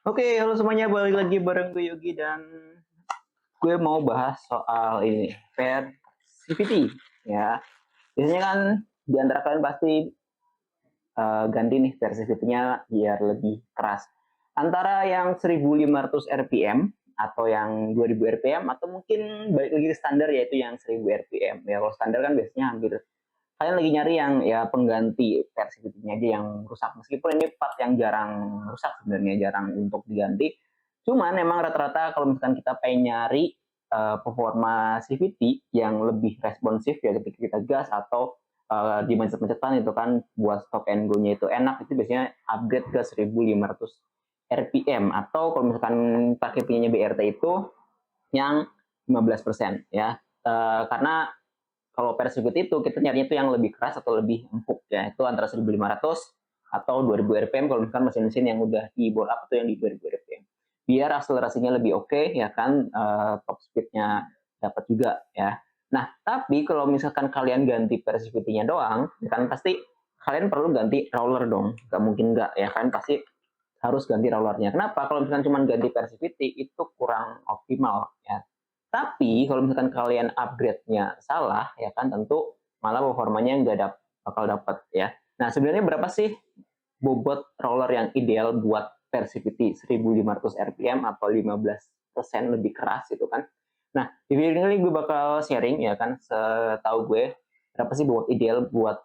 Oke, halo semuanya, balik lagi bareng gue Yogi dan gue mau bahas soal ini, Paired CVT ya. Biasanya kan di antara kalian pasti ganti nih Paired CVT-nya biar lebih keras. Antara yang 1500 RPM atau yang 2000 RPM atau mungkin balik lagi ke standar yaitu yang 1000 RPM. Ya kalau standar kan biasanya hampir kalian lagi nyari yang ya pengganti versi nya aja yang rusak, meskipun ini part yang jarang rusak sebenarnya, jarang untuk diganti. Cuman memang rata-rata kalau misalkan kita pengen nyari performa CVT yang lebih responsif ya ketika kita gas atau di macet-macetan itu kan buat stop and go-nya itu enak, itu biasanya upgrade ke 1500 RPM atau kalau misalkan pakai punyanya BRT itu yang 15% ya. Karena kalau per sirkuit itu kita nyarinya itu yang lebih keras atau lebih empuk ya, itu antara 1500 atau 2000 rpm kalau misalkan mesin-mesin yang udah di bore up atau yang di 2000 rpm, biar akselerasinya lebih oke ya kan, top speednya dapat juga ya. Nah tapi kalau misalkan kalian ganti per sirkuitnya doang ya kan pasti kalian perlu ganti roller dong, nggak mungkin nggak ya kan, pasti harus ganti rollernya. Kenapa? Kalau misalkan cuma ganti persivity itu kurang optimal ya. Tapi kalau misalkan kalian upgrade-nya salah ya kan, tentu malah performanya nggak bakal dapat ya. Nah sebenarnya berapa sih bobot roller yang ideal buat persivity 1500 rpm atau 15% lebih keras itu kan? Nah di video ini gue bakal sharing ya kan, setahu gue berapa sih bobot ideal buat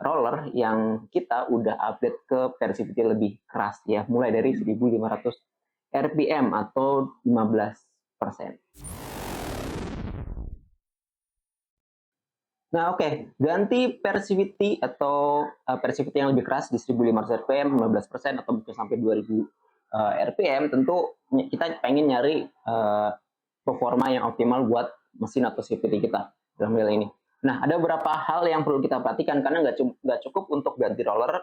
roller yang kita udah update ke persivity lebih keras ya, mulai dari 1500 rpm atau 15%. Nah, oke, ganti persivity atau persivity yang lebih keras di 1500 rpm, 15% atau mungkin sampai 2000 rpm, tentu kita pengen nyari performa yang optimal buat mesin atau CVT kita dalam hal ini. Nah, ada beberapa hal yang perlu kita perhatikan karena nggak cukup untuk ganti roller,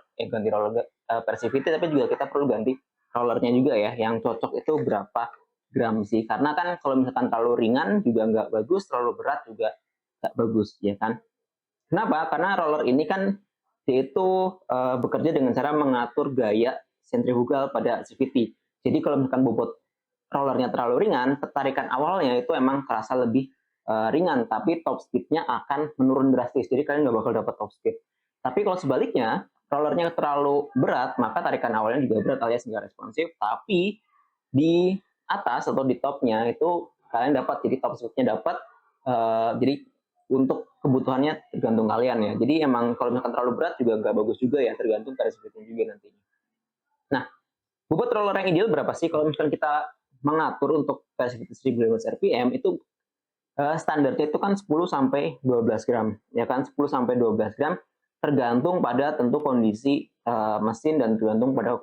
persivity, tapi juga kita perlu ganti rollernya juga ya, yang cocok itu berapa gram sih. Karena kan kalau misalkan terlalu ringan juga nggak bagus, terlalu berat juga nggak bagus ya kan. Kenapa? Karena roller ini kan dia itu bekerja dengan cara mengatur gaya sentrifugal pada CVT. Jadi kalau misalkan bobot rollernya terlalu ringan, tarikan awalnya itu emang terasa lebih ringan, tapi top speednya akan menurun drastis. Jadi kalian nggak bakal dapat top speed. Tapi kalau sebaliknya, rollernya terlalu berat, maka tarikan awalnya juga berat alias nggak responsif. Tapi di atas atau di topnya itu kalian dapat, jadi top speednya dapat. Jadi untuk kebutuhannya tergantung kalian ya. Jadi emang kalau misalkan terlalu berat juga nggak bagus juga ya, tergantung dari speednya juga nantinya. Nah, bobot roller yang ideal berapa sih? Kalau misalkan kita mengatur untuk versi 1500 rpm itu standarnya itu kan 10 sampai 12 gram ya kan, 10 sampai 12 gram tergantung pada tentu kondisi mesin dan tergantung pada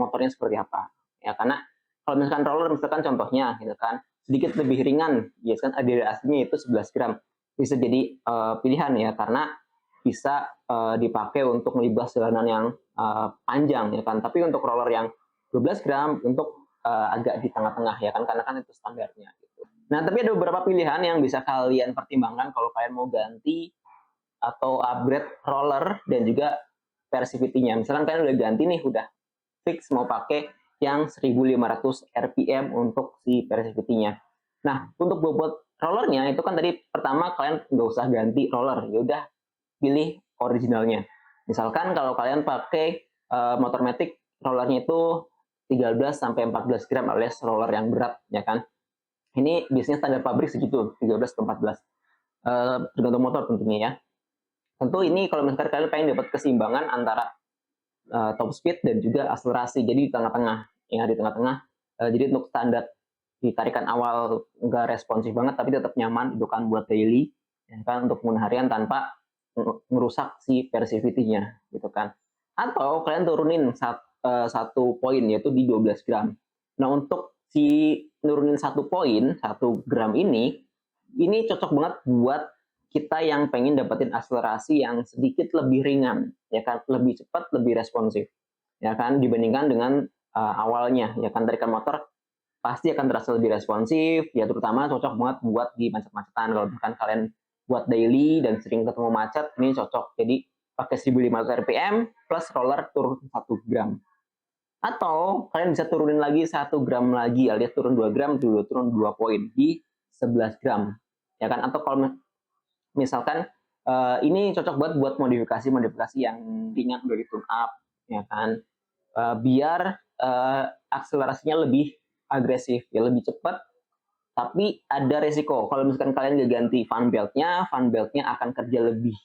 motornya seperti apa ya. Karena kalau misalkan roller, misalkan contohnya gitu kan sedikit lebih ringan ya kan, adil aslinya itu 11 gram, bisa jadi pilihan ya, karena bisa dipakai untuk melibas jalanan yang panjang ya kan. Tapi untuk roller yang 12 gram untuk agak di tengah-tengah ya kan, karena kan itu standarnya gitu. Nah tapi ada beberapa pilihan yang bisa kalian pertimbangkan kalau kalian mau ganti atau upgrade roller dan juga persivity-nya. Misalkan kalian udah ganti nih, udah fix mau pakai yang 1500 rpm untuk si persivity-nya. Nah untuk bobot rollernya itu kan tadi pertama kalian nggak usah ganti roller, ya udah pilih originalnya. Misalkan kalau kalian pakai motor matic, rollernya itu 13 sampai 14 gram alias roller yang berat ya kan. Ini biasanya standar pabrik segitu, 13 atau 14. Tergantung motor tentunya ya. Tentu ini kalau misalkan kalian pengen dapat keseimbangan antara top speed dan juga akselerasi, jadi di tengah-tengah ya, di tengah-tengah. Jadi untuk standar di tarikan awal nggak responsif banget tapi tetap nyaman itu kan buat daily ya kan, untuk penggunaan harian tanpa ngerusak si persivity-nya gitu kan. Atau kalian turunin satu poin yaitu di 12 gram. Nah untuk si nurunin satu poin 1 gram ini cocok banget buat kita yang pengen dapetin akselerasi yang sedikit lebih ringan ya kan, lebih cepat, lebih responsif ya kan, dibandingkan dengan awalnya ya kan. Tarikan motor pasti akan terasa lebih responsif ya, terutama cocok banget buat di macet-macetan. Kalau misalkan kalian buat daily dan sering ketemu macet, ini cocok. Jadi pakai 1500 rpm plus roller turun 1 gram. Atau kalian bisa turunin lagi 1 gram lagi, alias turun 2 gram, turun 2 poin di 11 gram. Ya kan? Atau kalau misalkan ini cocok banget buat modifikasi yang ringan dari tune up, ya kan? Biar akselerasinya lebih agresif, ya lebih cepat. Tapi ada resiko kalau misalkan kalian nggak ganti fan beltnya akan kerja lebih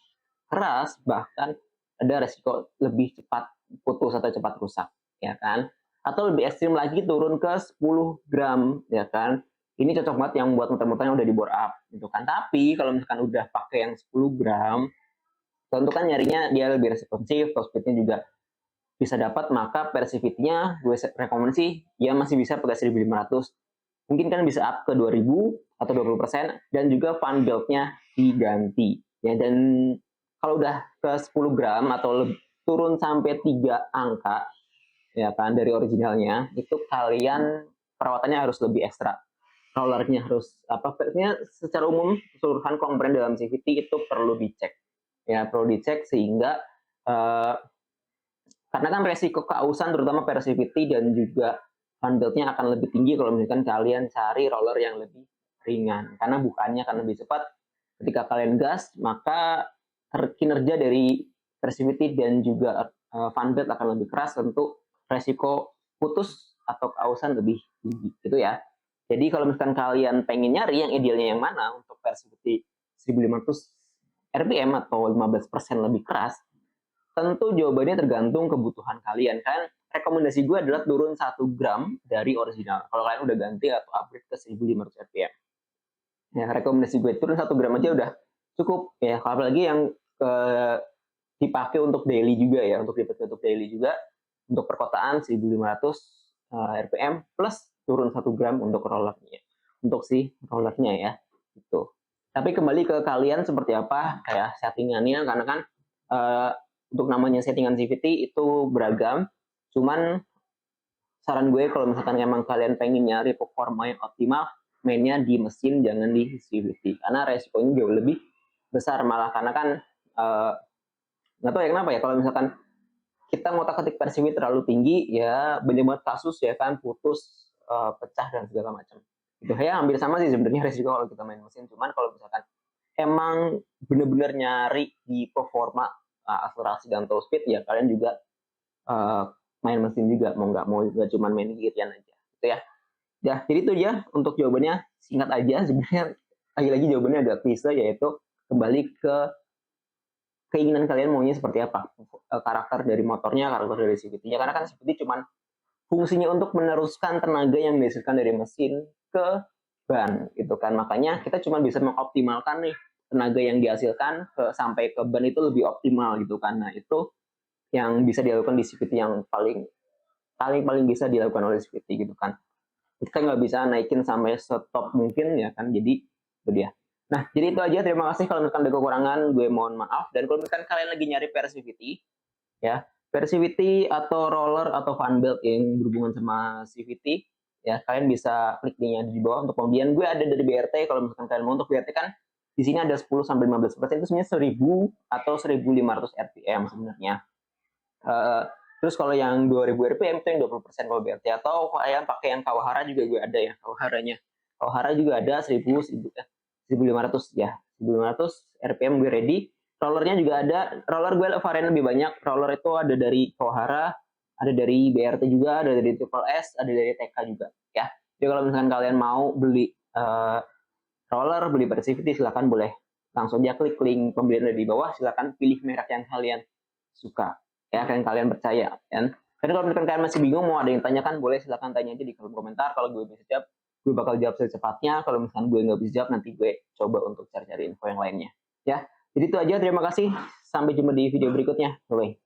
keras, bahkan ada resiko lebih cepat putus atau cepat rusak, ya kan? Atau lebih ekstrim lagi turun ke 10 gram, ya kan? Ini cocok banget yang buat motor-motor yang udah di bore up, gitu kan. Tapi kalau misalkan udah pakai yang 10 gram, tentu kan nyarinya dia lebih responsif, top speednya juga bisa dapat, maka persivity-nya gue rekomendasi ya masih bisa pakai 1500. Mungkin kan bisa up ke 2000 atau 20% dan juga fan belt-nya diganti. Ya, dan kalau udah ke 10 gram atau turun sampai 3 angka ya kan dari originalnya, itu kalian perawatannya harus lebih ekstra. Rollernya harus apa? Secara umum keseluruhan komponen dalam CVT itu perlu dicek. Ya, perlu dicek sehingga uh, karena kan resiko keausan terutama persivity dan juga fan belt-nya akan lebih tinggi kalau misalkan kalian cari roller yang lebih ringan karena bukannya akan lebih cepat ketika kalian gas, maka kinerja dari persivity dan juga fan belt akan lebih keras, tentu resiko putus atau keausan lebih tinggi gitu ya. Jadi kalau misalkan kalian pengen nyari yang idealnya yang mana untuk persivity 1500 RPM atau 15% lebih keras, tentu jawabannya tergantung kebutuhan kalian kan. Rekomendasi gue adalah turun 1 gram dari original. Kalau kalian udah ganti atau upgrade ke 1500 RPM. Ya, rekomendasi gue turun 1 gram aja udah cukup ya. Apalagi yang dipakai untuk daily juga ya, untuk dipakai untuk daily juga. Untuk perkotaan 1500 RPM plus turun 1 gram untuk rollernya. Untuk si rollernya ya. Gitu. Tapi kembali ke kalian seperti apa kayak settingannya, karena kan untuk namanya settingan CVT itu beragam. Cuman saran gue kalau misalkan emang kalian pengen nyari performa yang optimal, mainnya di mesin jangan di CVT karena resikonya jauh lebih besar malah, karena kan nggak tahu ya kenapa ya, kalau misalkan kita ngotak-atik persimi terlalu tinggi ya banyak banget kasus ya kan, putus, pecah dan segala macam. Itu ya hampir sama sih sebenarnya resiko kalau kita main mesin. Cuman kalau misalkan emang bener-bener nyari di performa akselerasi dan top speed ya kalian juga main mesin juga, mau nggak mau juga, cuman main girian aja gitu ya. Ya jadi itu ya untuk jawabannya, singkat aja sebenarnya. Lagi-lagi jawabannya agak klise, yaitu kembali ke keinginan kalian maunya seperti apa, karakter dari motornya, karakter dari CVT-nya, karena kan CVT cuman fungsinya untuk meneruskan tenaga yang dihasilkan dari mesin ke ban gitu kan. Makanya kita cuma bisa mengoptimalkan nih tenaga yang dihasilkan sampai ke ban itu lebih optimal gitu kan. Nah itu yang bisa dilakukan di CVT yang paling paling paling bisa dilakukan oleh CVT gitu kan. Kita nggak bisa naikin sampai setop mungkin ya kan, jadi itu dia. Nah jadi itu aja, terima kasih. Kalau misalkan ada kekurangan gue mohon maaf, dan kalau misalkan kalian lagi nyari persivity ya, persivity atau roller atau fan belt yang berhubungan sama CVT ya, kalian bisa klik linknya di bawah untuk pembelian. Gue ada dari BRT. Kalau misalkan kalian mau untuk BRT kan di sini ada 10 sampai 15%, itu sebenarnya 1000 atau 1500 RPM sebenarnya. Uh, Terus kalau yang 2000 RPM itu yang 20% kalau BRT, atau kalian pakai yang Kawahara juga gue ada ya, Kawaharanya. Kawahara juga ada 1500 ya, 1500 RPM gue ready. Rollernya juga ada, roller gue varian lebih banyak. Roller itu ada dari Kawahara, ada dari BRT juga, ada dari Triple S, ada dari TK juga ya. Jadi kalau misalkan kalian mau beli roller, beli Persivity, silahkan boleh langsung aja klik link pembelian di bawah, silahkan pilih merek yang kalian suka ya, kalian percaya kan. Dan kalau misalkan kalian masih bingung, mau ada yang tanyakan, boleh silahkan tanya aja di kolom komentar. Kalau gue bisa jawab, gue bakal jawab secepatnya. Kalau misalkan gue nggak bisa jawab, nanti gue coba untuk cari-cari info yang lainnya ya. Jadi itu aja, terima kasih, sampai jumpa di video berikutnya. Bye.